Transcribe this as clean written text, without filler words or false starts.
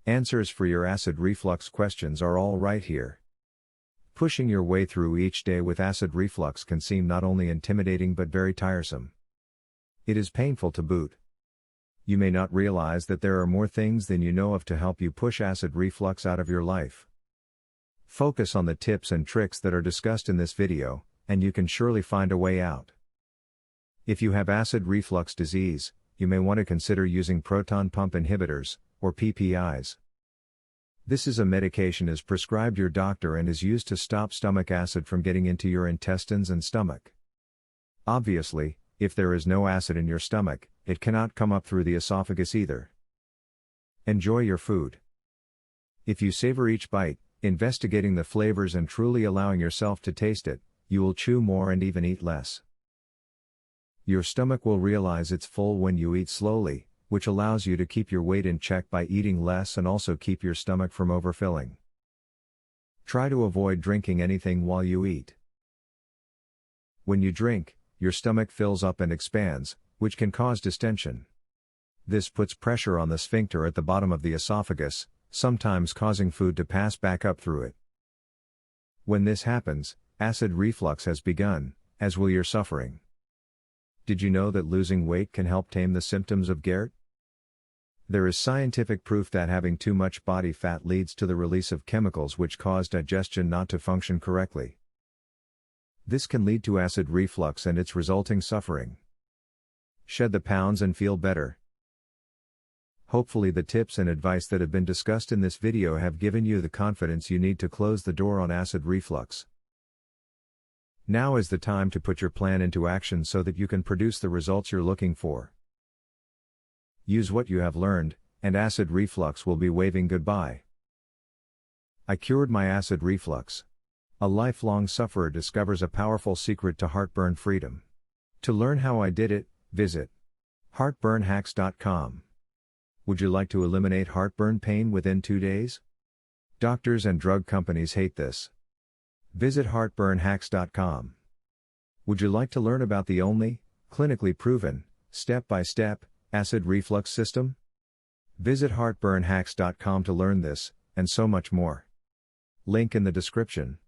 Answers for your acid reflux questions are all right here. Pushing your way through each day with acid reflux can seem not only intimidating but very tiresome. It is painful to boot. You may not realize that there are more things than you know of to help you push acid reflux out of your life. Focus on the tips and tricks that are discussed in this video, and you can surely find a way out. If you have acid reflux disease, you may want to consider using proton pump inhibitors, or PPIs. This is a medication as prescribed your doctor and is used to stop stomach acid from getting into your intestines and stomach. Obviously, if there is no acid in your stomach, it cannot come up through the esophagus either. Enjoy your food. If you savor each bite, investigating the flavors and truly allowing yourself to taste it, you will chew more and even eat less. Your stomach will realize it's full when you eat slowly, which allows you to keep your weight in check by eating less and also keep your stomach from overfilling. Try to avoid drinking anything while you eat. When you drink, your stomach fills up and expands, which can cause distension. This puts pressure on the sphincter at the bottom of the esophagus, sometimes causing food to pass back up through it. When this happens, acid reflux has begun, as will your suffering. Did you know that losing weight can help tame the symptoms of GERD? There is scientific proof that having too much body fat leads to the release of chemicals which cause digestion not to function correctly. This can lead to acid reflux and its resulting suffering. Shed the pounds and feel better. Hopefully the tips and advice that have been discussed in this video have given you the confidence you need to close the door on acid reflux. Now is the time to put your plan into action so that you can produce the results you're looking for. Use what you have learned, and acid reflux will be waving goodbye. I cured my acid reflux. A lifelong sufferer discovers a powerful secret to heartburn freedom. To learn how I did it, visit heartburnhacks.com. Would you like to eliminate heartburn pain within 2 days? Doctors and drug companies hate this. Visit heartburnhacks.com. Would you like to learn about the only, clinically proven, step-by-step, acid reflux system? Visit heartburnhacks.com to learn this, and so much more. Link in the description.